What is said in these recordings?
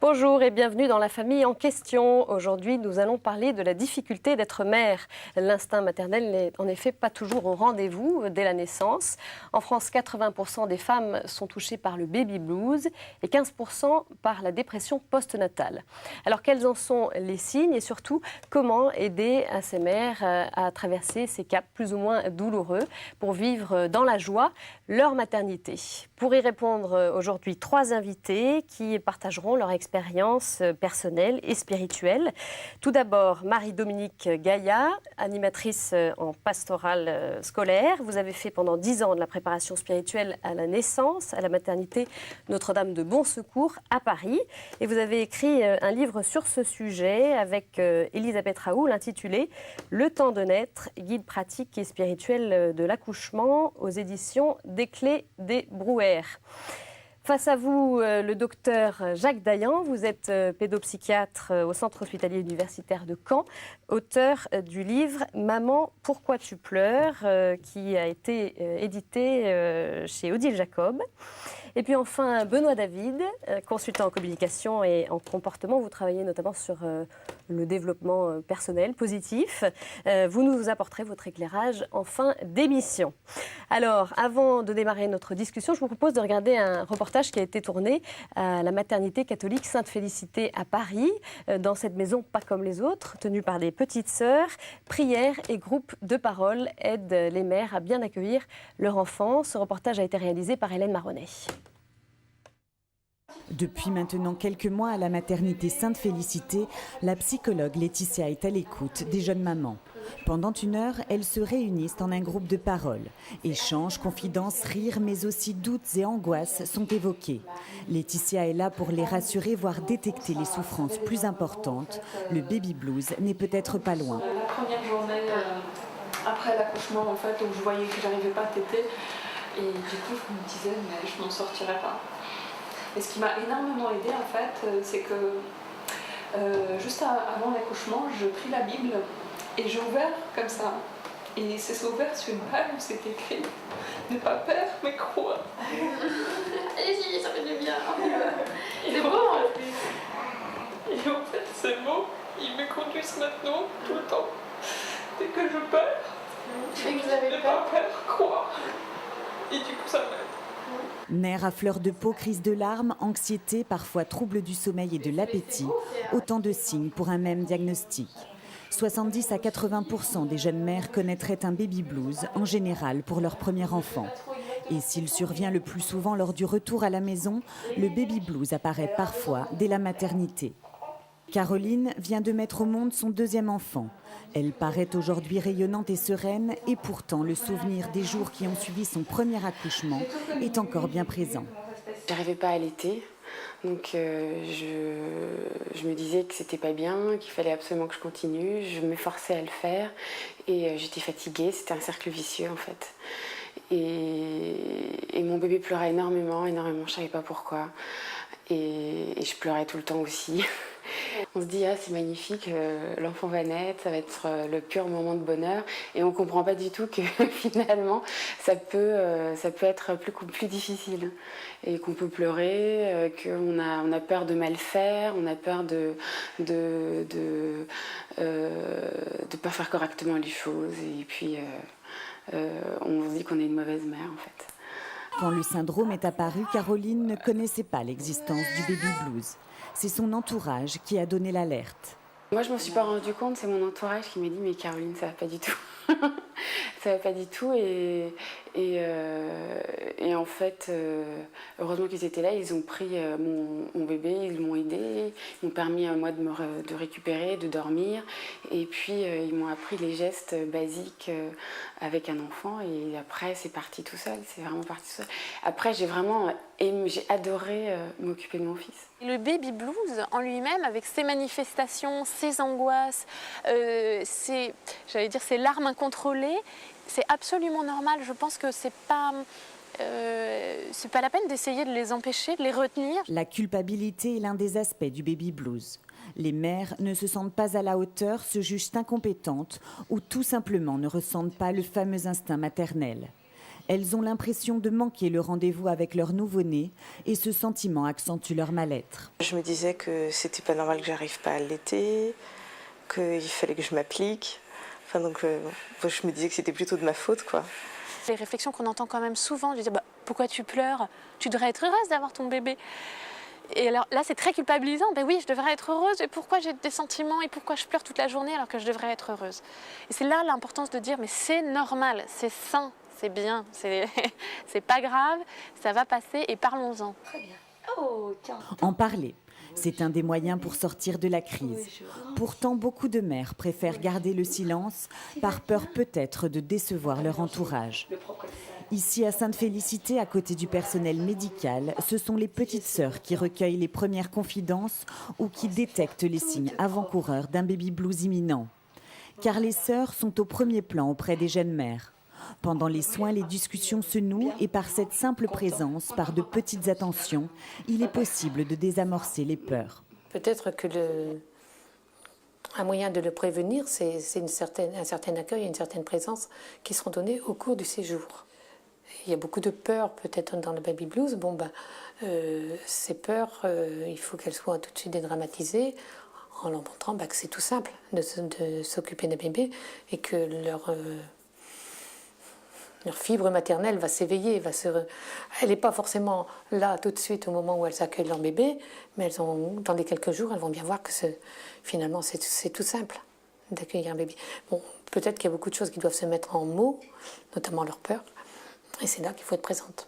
Bonjour et bienvenue dans la famille en question. Aujourd'hui, nous allons parler de la difficulté d'être mère. L'instinct maternel n'est en effet pas toujours au rendez-vous dès la naissance. En France, 80% des femmes sont touchées par le baby blues et 15% par la dépression postnatale. Alors, quels en sont les signes et surtout, comment aider à ces mères à traverser ces caps plus ou moins douloureux pour vivre dans la joie leur maternité? Pour y répondre aujourd'hui, 3 invités qui partageront leur expérience personnelle et spirituelle. Tout d'abord, Marie-Dominique Gaillat, animatrice en pastorale scolaire. Vous avez fait pendant 10 ans de la préparation spirituelle à la naissance, à la maternité Notre-Dame de Bon Secours à Paris. Et vous avez écrit un livre sur ce sujet avec Elisabeth Raoul intitulé « Le temps de naître, guide pratique et spirituel de l'accouchement » aux éditions des Clés des Brouwer. Face à vous, le docteur Jacques Dayan, vous êtes pédopsychiatre au Centre hospitalier universitaire de Caen, auteur du livre « Maman, pourquoi tu pleures ?» qui a été édité chez Odile Jacob. Et puis enfin, Benoît David, consultant en communication et en comportement. Vous travaillez notamment sur le développement personnel positif. Vous nous apporterez votre éclairage en fin d'émission. Alors, avant de démarrer notre discussion, je vous propose de regarder un reportage qui a été tourné à la maternité catholique Sainte-Félicité à Paris. Dans cette maison pas comme les autres, tenue par des petites sœurs, prières et groupes de parole aident les mères à bien accueillir leur enfant. Ce reportage a été réalisé par Hélène Marronnet. Depuis maintenant quelques mois à la maternité Sainte-Félicité, la psychologue Laetitia est à l'écoute des jeunes mamans. Pendant 1 heure, elles se réunissent en un groupe de parole. Échanges, confidences, rires, mais aussi doutes et angoisses sont évoqués. Laetitia est là pour les rassurer, voire détecter les souffrances plus importantes. Le baby blues n'est peut-être pas loin. La première journée après l'accouchement, en fait, où je voyais que j'arrivais pas à téter, et du coup je me disais mais je m'en sortirai pas. Et ce qui m'a énormément aidée en fait, c'est que juste avant l'accouchement, je pris la Bible et j'ai ouvert comme ça. Et c'est ouvert sur une page où c'est écrit « Ne pas perdre mais croire ». Et si, ça fait du bien. C'est beau en plus. Et en fait, ces mots, ils me conduisent maintenant tout le temps. Dès que je perds, Et que vous avez ne peur. pas perdre, croire. Et du coup, ça m'aide. Nerfs à fleur de peau, crise de larmes, anxiété, parfois troubles du sommeil et de l'appétit, autant de signes pour un même diagnostic. 70 à 80% des jeunes mères connaîtraient un baby blues, en général pour leur premier enfant. Et s'il survient le plus souvent lors du retour à la maison, le baby blues apparaît parfois dès la maternité. Caroline vient de mettre au monde son 2e enfant. Elle paraît aujourd'hui rayonnante et sereine, et pourtant le souvenir des jours qui ont suivi son premier accouchement est encore bien présent. J'arrivais pas à allaiter, donc je me disais que c'était pas bien, qu'il fallait absolument que je continue. Je m'efforçais à le faire et j'étais fatiguée, c'était un cercle vicieux en fait. Et mon bébé pleurait énormément, je savais pas pourquoi. Et je pleurais tout le temps aussi. On se dit, ah c'est magnifique, l'enfant va naître, ça va être le pur moment de bonheur. Et on ne comprend pas du tout que finalement, ça peut être plus difficile. Et qu'on peut pleurer, qu'on a peur de mal faire, on a peur de pas faire correctement les choses. Et puis, on se dit qu'on est une mauvaise mère en fait. Quand le syndrome est apparu, Caroline ne connaissait pas l'existence du baby blues. C'est son entourage qui a donné l'alerte. Moi, je m'en suis pas rendu compte, c'est mon entourage qui m'a dit « Mais Caroline, ça va pas du tout. » Ça va pas du tout et en fait, heureusement qu'ils étaient là, ils ont pris mon bébé, ils m'ont aidé, ils m'ont permis à moi de récupérer, de dormir et puis ils m'ont appris les gestes basiques avec un enfant et après c'est parti tout seul, c'est vraiment parti tout seul. Après j'ai adoré m'occuper de mon fils. Le baby blues en lui-même, avec ses manifestations, ses angoisses, ses larmes incontrôlées, c'est absolument normal. Je pense que c'est pas la peine d'essayer de les empêcher, de les retenir. La culpabilité est l'un des aspects du baby blues. Les mères ne se sentent pas à la hauteur, se jugent incompétentes ou tout simplement ne ressentent pas le fameux instinct maternel. Elles ont l'impression de manquer le rendez-vous avec leur nouveau-né et ce sentiment accentue leur mal-être. Je me disais que c'était pas normal que j'arrive pas à allaiter, qu'il fallait que je m'applique. Enfin, donc, je me disais que c'était plutôt de ma faute, quoi. Les réflexions qu'on entend quand même souvent, je disais pourquoi tu pleures? Tu devrais être heureuse d'avoir ton bébé. Et alors là, c'est très culpabilisant. Ben oui, je devrais être heureuse. Et pourquoi j'ai des sentiments et pourquoi je pleure toute la journée alors que je devrais être heureuse? Et c'est là l'importance de dire mais c'est normal, c'est sain, c'est bien, c'est pas grave, ça va passer et parlons-en. Très bien. Oh, tiens. En parler, c'est un des moyens pour sortir de la crise. Pourtant, beaucoup de mères préfèrent garder le silence par peur peut-être de décevoir leur entourage. Ici, à Sainte-Félicité, à côté du personnel médical, ce sont les petites sœurs qui recueillent les premières confidences ou qui détectent les signes avant-coureurs d'un baby blues imminent. Car les sœurs sont au premier plan auprès des jeunes mères. Pendant les soins, les discussions se nouent et par cette simple présence, par de petites attentions, il est possible de désamorcer les peurs. Peut-être que un moyen de le prévenir, c'est un certain accueil, une certaine présence qui seront données au cours du séjour. Il y a beaucoup de peurs peut-être dans le baby blues. Ces peurs, il faut qu'elles soient tout de suite dédramatisées en leur montrant que c'est tout simple de s'occuper d'un bébé et que leur fibre maternelle va s'éveiller. Elle n'est pas forcément là tout de suite au moment où elles accueillent leur bébé, mais dans les quelques jours, elles vont bien voir que finalement c'est tout simple d'accueillir un bébé. Bon, peut-être qu'il y a beaucoup de choses qui doivent se mettre en mots, notamment leurs peurs. Et c'est là qu'il faut être présente.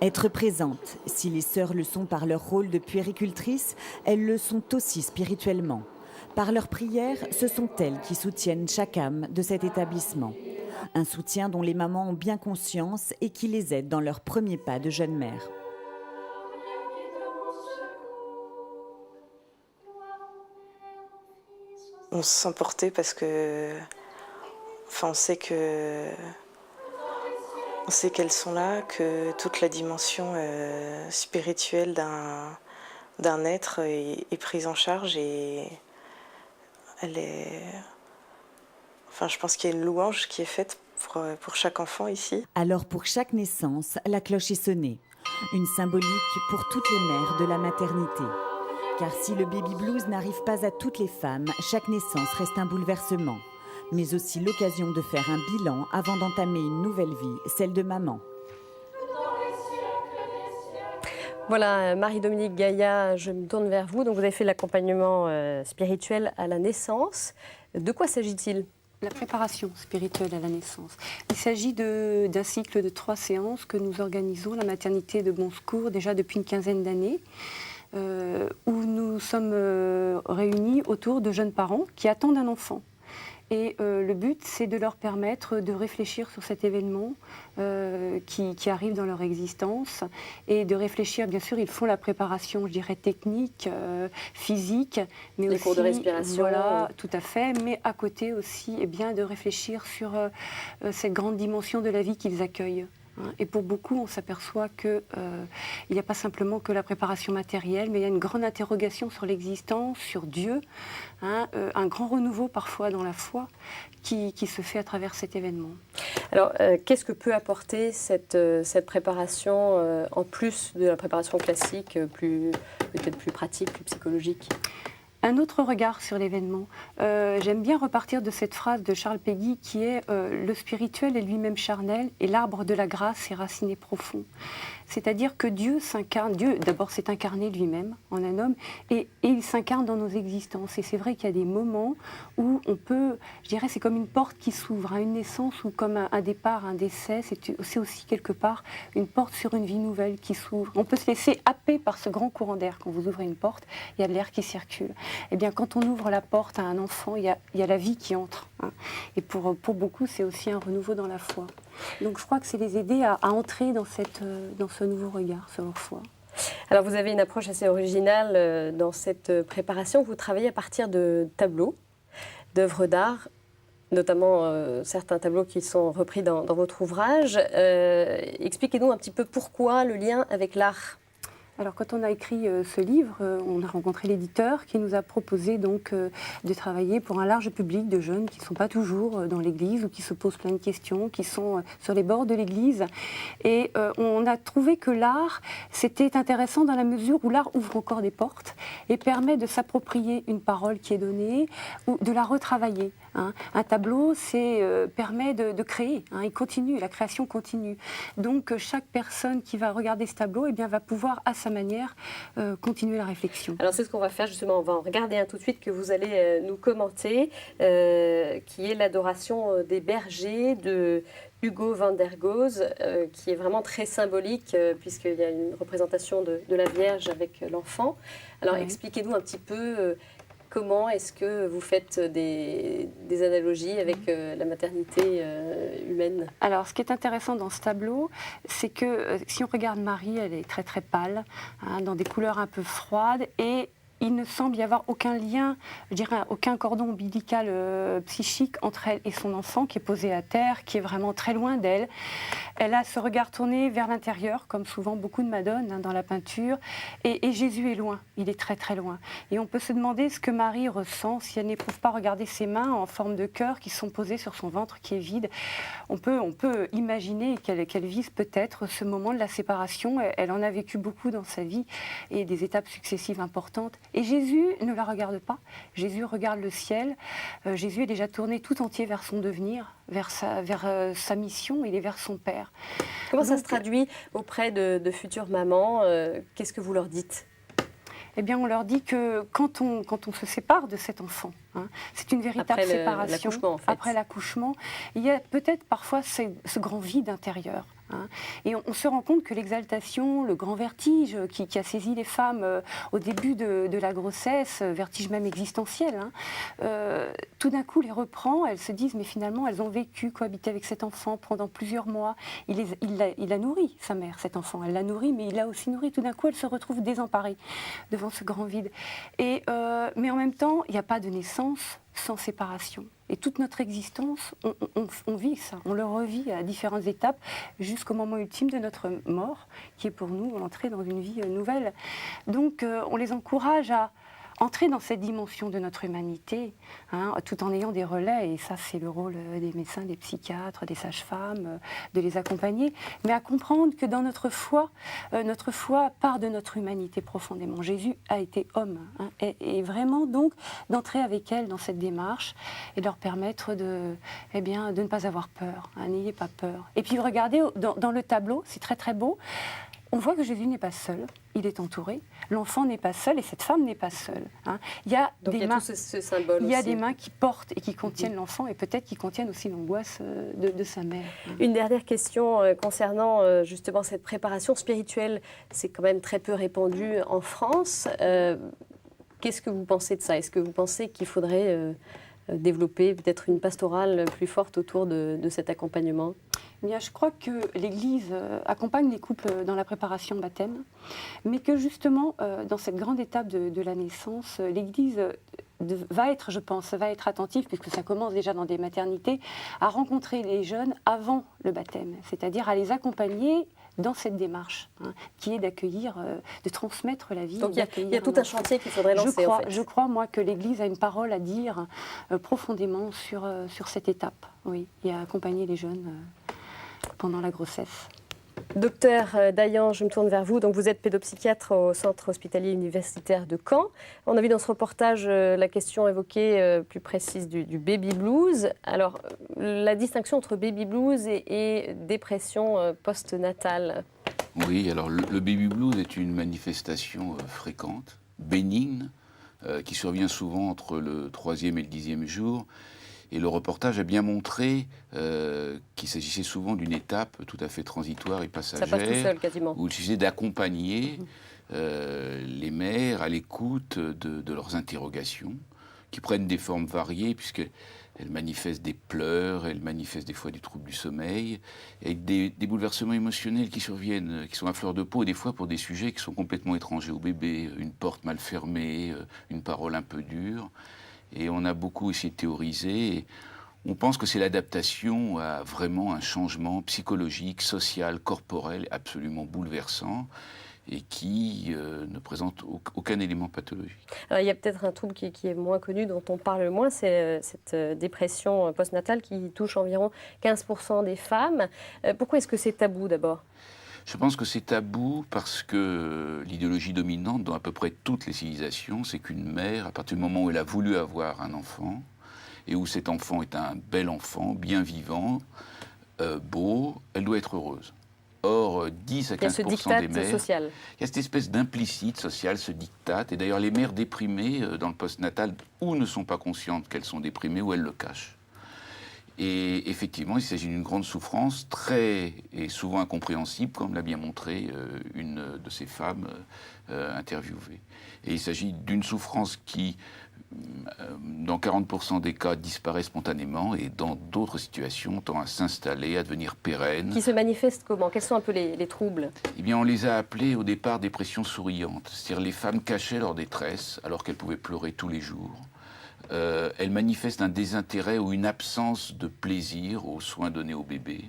Être présente, si les sœurs le sont par leur rôle de puéricultrices, elles le sont aussi spirituellement. Par leurs prières, ce sont elles qui soutiennent chaque âme de cet établissement. Un soutien dont les mamans ont bien conscience et qui les aide dans leurs premiers pas de jeune mère. On se sent porté parce que, on sait qu'elles sont là, que toute la dimension spirituelle d'un être est prise en charge et je pense qu'il y a une louange qui est faite pour chaque enfant ici. Alors pour chaque naissance, la cloche est sonnée. Une symbolique pour toutes les mères de la maternité. Car si le baby blues n'arrive pas à toutes les femmes, chaque naissance reste un bouleversement. Mais aussi l'occasion de faire un bilan avant d'entamer une nouvelle vie, celle de maman. Voilà, Marie-Dominique Gaillat, je me tourne vers vous. Donc vous avez fait l'accompagnement spirituel à la naissance. De quoi s'agit-il ? La préparation spirituelle à la naissance. Il s'agit d'un cycle de 3 séances que nous organisons à la maternité de Bon Secours déjà depuis une quinzaine d'années, où nous sommes réunis autour de jeunes parents qui attendent un enfant. Et le but, c'est de leur permettre de réfléchir sur cet événement qui arrive dans leur existence et de réfléchir, bien sûr, ils font la préparation, je dirais, technique, physique, mais les aussi... cours de respiration. Voilà, tout à fait, mais à côté aussi, de réfléchir sur cette grande dimension de la vie qu'ils accueillent. Et pour beaucoup, on s'aperçoit qu'il n'y a pas simplement que la préparation matérielle, mais il y a une grande interrogation sur l'existence, sur Dieu, un grand renouveau parfois dans la foi qui se fait à travers cet événement. Alors, qu'est-ce que peut apporter cette préparation en plus de la préparation classique, peut-être plus pratique, plus psychologique ? Un autre regard sur l'événement. J'aime bien repartir de cette phrase de Charles Péguy qui est le spirituel est lui-même charnel et l'arbre de la grâce est raciné profond. C'est-à-dire que Dieu s'incarne, Dieu d'abord s'est incarné lui-même en un homme et il s'incarne dans nos existences. Et c'est vrai qu'il y a des moments où on peut, je dirais, c'est comme une porte qui s'ouvre à une naissance ou comme un départ, un décès. C'est aussi quelque part une porte sur une vie nouvelle qui s'ouvre. On peut se laisser happer par ce grand courant d'air. Quand vous ouvrez une porte, il y a de l'air qui circule. Eh bien, quand on ouvre la porte à un enfant, il y a la vie qui entre. Et pour beaucoup, c'est aussi un renouveau dans la foi. Donc je crois que c'est les aider à entrer dans ce nouveau regard sur leur foi. Alors vous avez une approche assez originale dans cette préparation. Vous travaillez à partir de tableaux, d'œuvres d'art, notamment certains tableaux qui sont repris dans votre ouvrage. Expliquez-nous un petit peu pourquoi le lien avec l'art. Alors quand on a écrit ce livre, on a rencontré l'éditeur qui nous a proposé donc de travailler pour un large public de jeunes qui ne sont pas toujours dans l'église ou qui se posent plein de questions, qui sont sur les bords de l'église. Et on a trouvé que l'art, c'était intéressant dans la mesure où l'art ouvre encore des portes et permet de s'approprier une parole qui est donnée ou de la retravailler. Hein. Un tableau, permet de créer, hein, il continue, la création continue. Donc chaque personne qui va regarder ce tableau eh bien, va pouvoir à sa manière continuer la réflexion. Alors c'est ce qu'on va faire justement, on va en regarder un tout de suite que vous allez nous commenter, qui est l'adoration des bergers de Hugo van der Goes, qui est vraiment très symbolique puisqu'il y a une représentation de la Vierge avec l'enfant. Alors expliquez-nous un petit peu comment est-ce que vous faites des analogies avec la maternité humaine? Alors, ce qui est intéressant dans ce tableau, c'est que si on regarde Marie, elle est très très pâle, hein, dans des couleurs un peu froides, et il ne semble y avoir aucun lien, je dirais aucun cordon ombilical psychique entre elle et son enfant qui est posé à terre, qui est vraiment très loin d'elle. Elle a ce regard tourné vers l'intérieur, comme souvent beaucoup de Madones hein, dans la peinture, et Jésus est loin, il est très très loin. Et on peut se demander ce que Marie ressent si elle n'éprouve pas regarder ses mains en forme de cœur qui sont posées sur son ventre qui est vide. On peut imaginer qu'elle vise peut-être ce moment de la séparation. Elle en a vécu beaucoup dans sa vie et des étapes successives importantes. Et Jésus ne la regarde pas. Jésus regarde le ciel. Jésus est déjà tourné tout entier vers son devenir, vers sa mission. Il est vers son Père. Comment ça se traduit auprès de futures mamans? Qu'est-ce que vous leur dites? Eh bien, on leur dit que quand on se sépare de cet enfant, hein, c'est une véritable séparation. L'accouchement, en fait. Après l'accouchement, il y a peut-être parfois ce grand vide intérieur. Hein. Et on se rend compte que l'exaltation, le grand vertige qui a saisi les femmes au début de la grossesse, vertige même existentiel, hein, tout d'un coup les reprend, elles se disent mais finalement elles ont vécu, cohabité avec cet enfant pendant plusieurs mois, il a nourri sa mère, cet enfant, elle l'a nourri mais il l'a aussi nourri, tout d'un coup elle se retrouve désemparée devant ce grand vide. Mais en même temps, il n'y a pas de naissance sans séparation. Et toute notre existence, on vit ça, on le revit à différentes étapes jusqu'au moment ultime de notre mort, qui est pour nous l'entrée dans une vie nouvelle. Donc on les encourage à entrer dans cette dimension de notre humanité, hein, tout en ayant des relais, et ça c'est le rôle des médecins, des psychiatres, des sages-femmes, de les accompagner, mais à comprendre que dans notre foi part de notre humanité profondément. Jésus a été homme, hein, et vraiment donc d'entrer avec elle dans cette démarche et de leur permettre de ne pas avoir peur, hein, n'ayez pas peur. Et puis regardez, dans le tableau, c'est très très beau, on voit que Jésus n'est pas seul, il est entouré. L'enfant n'est pas seul et cette femme n'est pas seule. Hein. Il y a des mains, tout ce symbole il y a aussi. Des mains qui portent et qui contiennent l'enfant et peut-être qui contiennent aussi l'angoisse de sa mère. Hein. Une dernière question concernant justement cette préparation spirituelle. C'est quand même très peu répandu en France. Qu'est-ce que vous pensez de ça? Est-ce que vous pensez qu'il faudrait développer peut-être une pastorale plus forte autour de cet accompagnement? Bien, je crois que l'Église accompagne les couples dans la préparation au baptême, mais que justement, dans cette grande étape de la naissance, l'Église va être attentive, puisque ça commence déjà dans des maternités, à rencontrer les jeunes avant le baptême, c'est-à-dire à les accompagner dans cette démarche, hein, qui est d'accueillir, de transmettre la vie. Donc il y a tout un chantier qu'il faudrait lancer. Je crois, moi, que l'Église a une parole à dire profondément sur cette étape, oui, et à accompagner les jeunes pendant la grossesse. Docteur Dayan, je me tourne vers vous. Donc vous êtes pédopsychiatre au Centre hospitalier universitaire de Caen. On a vu dans ce reportage la question évoquée plus précise du baby blues. Alors la distinction entre baby blues et dépression postnatale. Oui, alors le baby blues est une manifestation fréquente, bénigne, qui survient souvent entre le 3e et le 10e jour. Et le reportage a bien montré qu'il s'agissait souvent d'une étape tout à fait transitoire et passagère. Ça passe tout seul, quasiment. Où il suffisait d'accompagner les mères à l'écoute de leurs interrogations, qui prennent des formes variées, puisqu'elles manifestent des pleurs, elles manifestent des fois des troubles du sommeil, et des bouleversements émotionnels qui surviennent, qui sont à fleur de peau, des fois pour des sujets qui sont complètement étrangers au bébé, une porte mal fermée, une parole un peu dure. Et on a beaucoup essayé de théoriser. Et on pense que c'est l'adaptation à vraiment un changement psychologique, social, corporel absolument bouleversant. et qui ne présente aucun élément pathologique. Alors, il y a peut-être un trouble qui est moins connu, dont on parle moins, c'est cette dépression postnatale qui touche environ 15% des femmes. Pourquoi est-ce que c'est tabou d'abord ? Je pense que c'est tabou parce que l'idéologie dominante dans à peu près toutes les civilisations, c'est qu'une mère, à partir du moment où elle a voulu avoir un enfant, et où cet enfant est un bel enfant, bien vivant, beau, elle doit être heureuse. Or, 10 à 15% des mères, social. Il y a cette espèce d'implicite social, ce diktat. Et d'ailleurs, les mères déprimées dans le postnatal, ou ne sont pas conscientes qu'elles sont déprimées, ou elles le cachent. Et effectivement, il s'agit d'une grande souffrance, très et souvent incompréhensible, comme l'a bien montré une de ces femmes interviewées. Et il s'agit d'une souffrance qui, dans 40% des cas, disparaît spontanément, et dans d'autres situations, tend à s'installer, à devenir pérenne. Qui se manifeste comment ? Quels sont un peu les troubles ? Eh bien, on les a appelés au départ dépressions souriantes. C'est-à-dire les femmes cachaient leur détresse alors qu'elles pouvaient pleurer tous les jours. Elles manifestent un désintérêt ou une absence de plaisir aux soins donnés au bébé.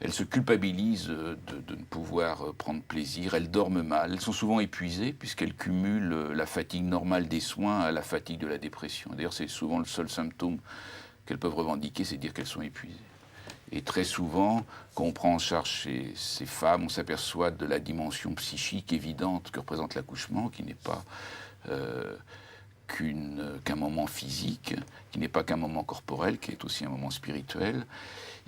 Elles se culpabilisent de ne pouvoir prendre plaisir. Elles dorment mal. Elles sont souvent épuisées puisqu'elles cumulent la fatigue normale des soins à la fatigue de la dépression. D'ailleurs, c'est souvent le seul symptôme qu'elles peuvent revendiquer, c'est de dire qu'elles sont épuisées. Et très souvent, quand on prend en charge ces femmes, on s'aperçoit de la dimension psychique évidente que représente l'accouchement, qui n'est pas qu'un moment physique, qui n'est pas qu'un moment corporel, qui est aussi un moment spirituel.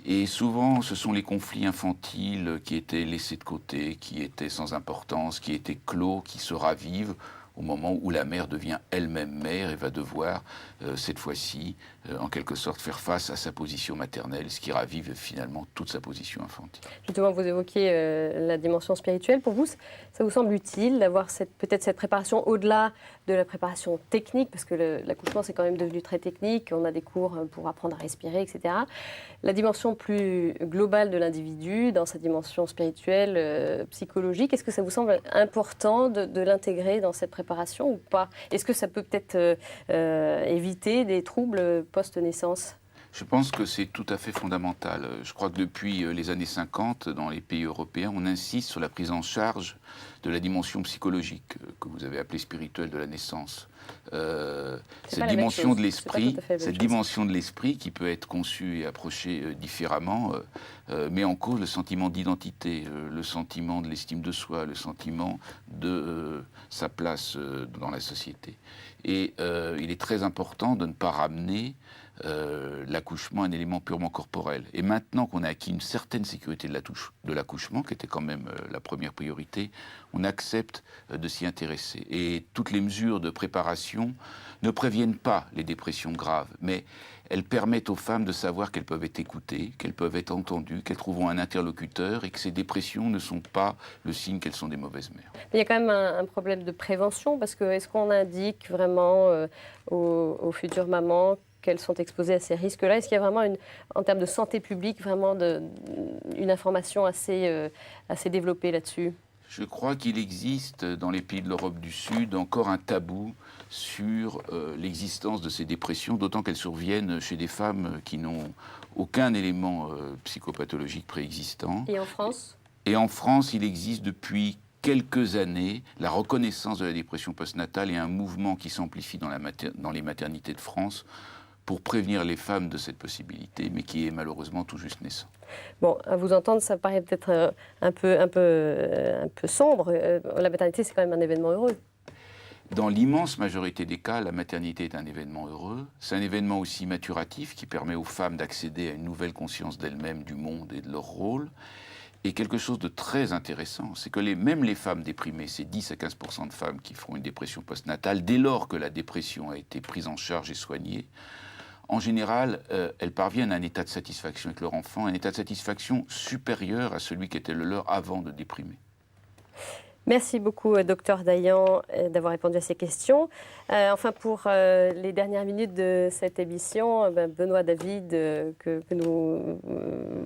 Et souvent, ce sont les conflits infantiles qui étaient laissés de côté, qui étaient sans importance, qui étaient clos, qui se ravivent au moment où la mère devient elle-même mère et va devoir, cette fois-ci, en quelque sorte, faire face à sa position maternelle, ce qui ravive finalement toute sa position infantile. Justement, vous évoquiez la dimension spirituelle. Pour vous, ça vous semble utile d'avoir peut-être cette préparation au-delà de la préparation technique, parce que l'accouchement, c'est quand même devenu très technique, on a des cours pour apprendre à respirer, etc. La dimension plus globale de l'individu, dans sa dimension spirituelle, psychologique, est-ce que ça vous semble important de l'intégrer dans cette préparation ou pas ? Est-ce que ça peut peut-être éviter des troubles post-naissance ? Je pense que c'est tout à fait fondamental. Je crois que depuis les années 50, dans les pays européens, on insiste sur la prise en charge de la dimension psychologique, que vous avez appelée spirituelle de la naissance. Cette dimension de l'esprit, qui peut être conçue et approchée différemment, met en cause le sentiment d'identité, le sentiment de l'estime de soi, le sentiment de sa place dans la société. Et il est très important de ne pas ramener l'accouchement un élément purement corporel. Et maintenant qu'on a acquis une certaine sécurité de l'accouchement, qui était quand même la première priorité, on accepte de s'y intéresser. Et toutes les mesures de préparation ne préviennent pas les dépressions graves, mais elles permettent aux femmes de savoir qu'elles peuvent être écoutées, qu'elles peuvent être entendues, qu'elles trouveront un interlocuteur et que ces dépressions ne sont pas le signe qu'elles sont des mauvaises mères. Il y a quand même un problème de prévention, parce que est-ce qu'on indique vraiment aux futures mamans qu'elles sont exposées à ces risques-là ? Est-ce qu'il y a vraiment, en termes de santé publique, vraiment une information assez développée là-dessus ? Je crois qu'il existe dans les pays de l'Europe du Sud encore un tabou sur l'existence de ces dépressions, d'autant qu'elles surviennent chez des femmes qui n'ont aucun élément psychopathologique préexistant. Et en France ? Et en France, il existe depuis quelques années la reconnaissance de la dépression postnatale et un mouvement qui s'amplifie dans les maternités de France pour prévenir les femmes de cette possibilité, mais qui est malheureusement tout juste naissant. Bon, à vous entendre, ça paraît peut-être un peu sombre. La maternité, c'est quand même un événement heureux. Dans l'immense majorité des cas, la maternité est un événement heureux. C'est un événement aussi maturatif qui permet aux femmes d'accéder à une nouvelle conscience d'elles-mêmes, du monde et de leur rôle. Et quelque chose de très intéressant, c'est que même les femmes déprimées, c'est 10 à 15% de femmes qui feront une dépression postnatale, dès lors que la dépression a été prise en charge et soignée, en général, elles parviennent à un état de satisfaction avec leur enfant, un état de satisfaction supérieur à celui qui était le leur avant de déprimer. Merci beaucoup, Dr Dayan, d'avoir répondu à ces questions. Enfin, pour les dernières minutes de cette émission, Benoît David, que nous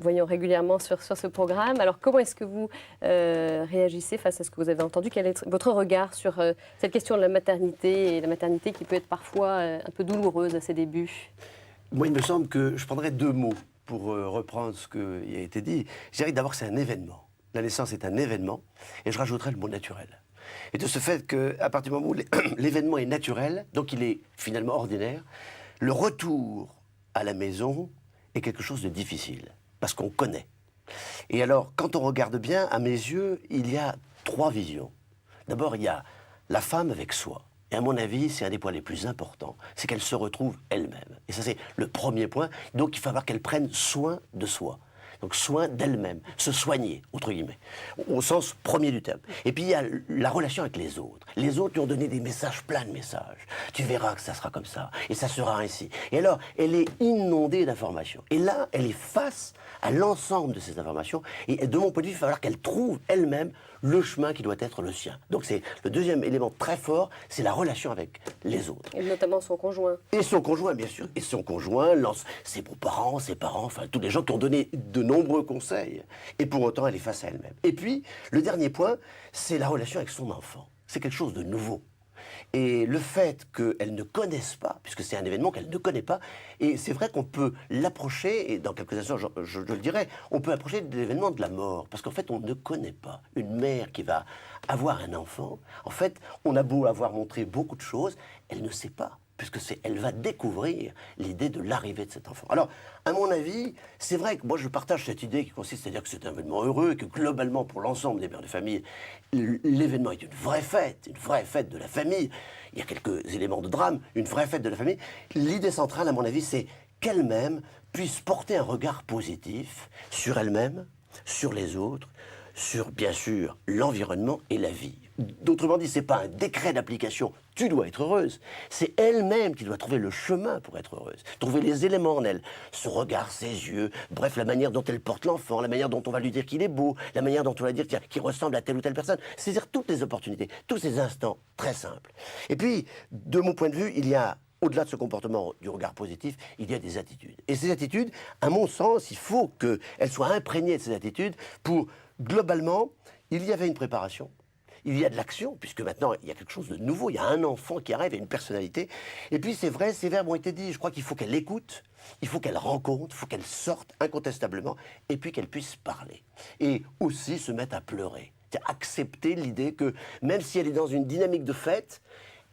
voyons régulièrement sur ce programme. Alors, comment est-ce que vous réagissez face à ce que vous avez entendu ? Quel est votre regard sur cette question de la maternité, et la maternité qui peut être parfois un peu douloureuse à ses débuts ? Moi, il me semble que je prendrais deux mots pour reprendre ce qui a été dit. Je dirais que d'abord, c'est un événement. la naissance est un événement, et je rajouterais le mot naturel. Et de ce fait qu'à partir du moment où l'événement est naturel, donc il est finalement ordinaire, le retour à la maison est quelque chose de difficile, parce qu'on connaît. Et alors, quand on regarde bien, à mes yeux, il y a 3 visions. D'abord, il y a la femme avec soi. Et à mon avis, c'est un des points les plus importants, c'est qu'elle se retrouve elle-même. Et ça, c'est le premier point. Donc, il faut falloir qu'elle prenne soin de soi. Donc, soin d'elle-même, se soigner, entre guillemets, au sens premier du terme. Et puis, il y a la relation avec les autres. Les autres lui ont donné des messages, plein de messages. Tu verras que ça sera comme ça, et ça sera ainsi. Et alors, elle est inondée d'informations. Et là, elle est face à l'ensemble de ces informations. Et de mon point de vue, il va falloir qu'elle trouve elle-même le chemin qui doit être le sien. Donc, c'est le deuxième élément très fort, c'est la relation avec les autres. Et notamment son conjoint. Et son conjoint, bien sûr. Et son conjoint, ses beaux-parents, ses parents, enfin, tous les gens qui ont donné de nombreux conseils. Et pour autant, elle est face à elle-même. Et puis, le dernier point, c'est la relation avec son enfant. C'est quelque chose de nouveau. Et le fait qu'elle ne connaisse pas, puisque c'est un événement qu'elle ne connaît pas, et c'est vrai qu'on peut l'approcher, et dans quelques instants je le dirai, on peut approcher de l'événement de la mort, parce qu'en fait on ne connaît pas une mère qui va avoir un enfant. En fait, on a beau avoir montré beaucoup de choses, elle ne sait pas, puisque elle va découvrir l'idée de l'arrivée de cet enfant. Alors, à mon avis, c'est vrai que moi je partage cette idée qui consiste à dire que c'est un événement heureux, et que globalement pour l'ensemble des mères de famille, l'événement est une vraie fête de la famille. Il y a quelques éléments de drame, une vraie fête de la famille. L'idée centrale, à mon avis, c'est qu'elle-même puisse porter un regard positif sur elle-même, sur les autres, sur, bien sûr, l'environnement et la vie. D'autrement dit, ce n'est pas un décret d'application, tu dois être heureuse. C'est elle-même qui doit trouver le chemin pour être heureuse, trouver les éléments en elle, son regard, ses yeux, bref, la manière dont elle porte l'enfant, la manière dont on va lui dire qu'il est beau, la manière dont on va dire qu'il ressemble à telle ou telle personne. C'est-à-dire toutes les opportunités, tous ces instants très simples. Et puis, de mon point de vue, il y a, au-delà de ce comportement du regard positif, il y a des attitudes. Et ces attitudes, à mon sens, il faut qu'elles soient imprégnées de ces attitudes pour, globalement, il y avait une préparation. Il y a de l'action, puisque maintenant, il y a quelque chose de nouveau. Il y a un enfant qui arrive, il y a une personnalité. Et puis, c'est vrai, ces verbes ont été dits. Je crois qu'il faut qu'elle écoute, il faut qu'elle rencontre, il faut qu'elle sorte incontestablement, et puis qu'elle puisse parler. Et aussi se mettre à pleurer. Accepter l'idée que, même si elle est dans une dynamique de fête,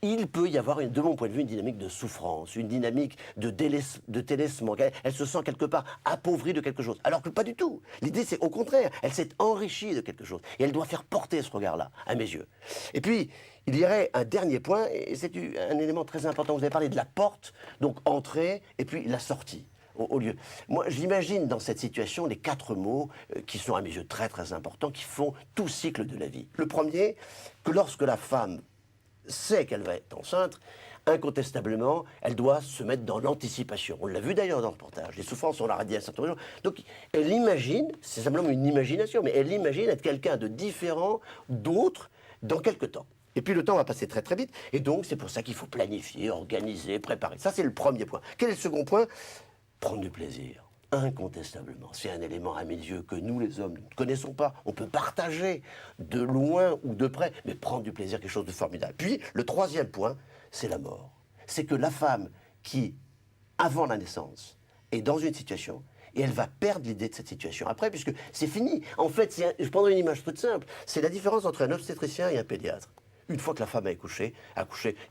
il peut y avoir, de mon point de vue, une dynamique de souffrance, une dynamique de délaissement. Elle se sent quelque part appauvrie de quelque chose. Alors que pas du tout. L'idée, c'est au contraire, elle s'est enrichie de quelque chose. Et elle doit faire porter ce regard-là, à mes yeux. Et puis, il y aurait un dernier point, et c'est un élément très important. Vous avez parlé de la porte, donc entrée, et puis la sortie. Au lieu. Moi, j'imagine dans cette situation les 4 mots qui sont à mes yeux très très importants, qui font tout cycle de la vie. Le premier, que lorsque la femme sait qu'elle va être enceinte, incontestablement, elle doit se mettre dans l'anticipation. On l'a vu d'ailleurs dans le reportage. Les souffrances, on l'a dit à certains moments. Donc, elle imagine, c'est simplement une imagination, mais elle imagine être quelqu'un de différent d'autre dans quelque temps. Et puis le temps va passer très très vite, et donc c'est pour ça qu'il faut planifier, organiser, préparer. Ça, c'est le premier point. Quel est le second point ? Prendre du plaisir. Incontestablement, c'est un élément à mes yeux que nous les hommes ne connaissons pas. On peut partager de loin ou de près, mais prendre du plaisir, quelque chose de formidable. Puis le troisième point, c'est la mort. C'est que la femme qui, avant la naissance, est dans une situation, et elle va perdre l'idée de cette situation après, puisque c'est fini. En fait, je prendrai une image toute simple, c'est la différence entre un obstétricien et un pédiatre. Une fois que la femme a accouché,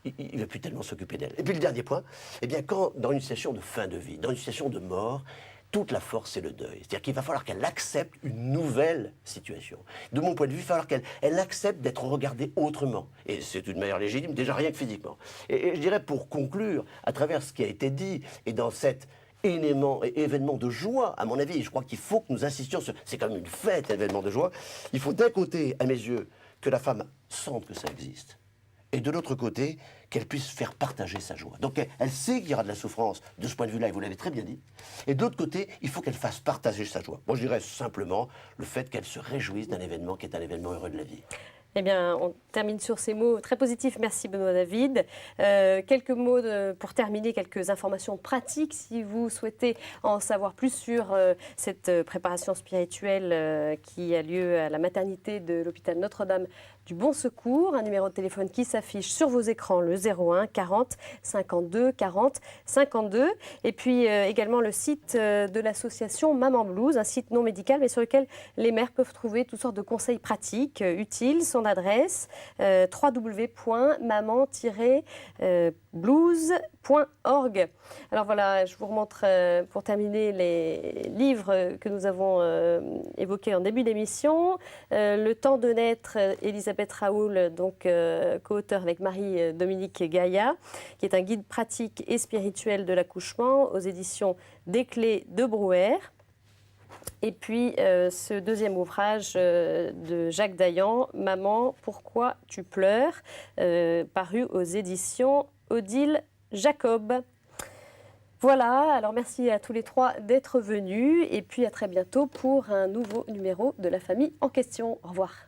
il ne va plus tellement s'occuper d'elle. Et puis le dernier point, eh bien, quand dans une situation de fin de vie, dans une situation de mort, toute la force, c'est le deuil. C'est-à-dire qu'il va falloir qu'elle accepte une nouvelle situation. De mon point de vue, il va falloir qu'elle accepte d'être regardée autrement. Et c'est d'une manière légitime, déjà rien que physiquement. Et je dirais, pour conclure, à travers ce qui a été dit, et dans cet événement de joie, à mon avis, je crois qu'il faut que nous insistions sur... C'est quand même une fête, un événement de joie. Il faut d'un côté, à mes yeux, que la femme sente que ça existe. Et de l'autre côté, qu'elle puisse faire partager sa joie. Donc elle sait qu'il y aura de la souffrance de ce point de vue-là, et vous l'avez très bien dit. Et de l'autre côté, il faut qu'elle fasse partager sa joie. Moi, je dirais simplement le fait qu'elle se réjouisse d'un événement qui est un événement heureux de la vie. Eh bien, on termine sur ces mots très positifs. Merci Benoît David. Quelques mots pour terminer, quelques informations pratiques si vous souhaitez en savoir plus sur cette préparation spirituelle qui a lieu à la maternité de l'hôpital Notre-Dame du Bon Secours, un numéro de téléphone qui s'affiche sur vos écrans, le 01 40 52 40 52. Et puis également le site de l'association Maman Blues, un site non médical mais sur lequel les mères peuvent trouver toutes sortes de conseils pratiques, utiles. Son adresse www.maman-blues.org. Alors voilà, je vous remontre pour terminer les livres que nous avons évoqués en début d'émission. Le temps de naître, Elisabeth Raoul, donc co-auteur avec Marie-Dominique Gaïa, qui est un guide pratique et spirituel de l'accouchement aux éditions Des Clés de Brouwer. Et puis ce deuxième ouvrage de Jacques Dayan, Maman, pourquoi tu pleures, paru aux éditions Odile Jacob. Voilà, alors merci à tous les trois d'être venus et puis à très bientôt pour un nouveau numéro de La Famille en question. Au revoir.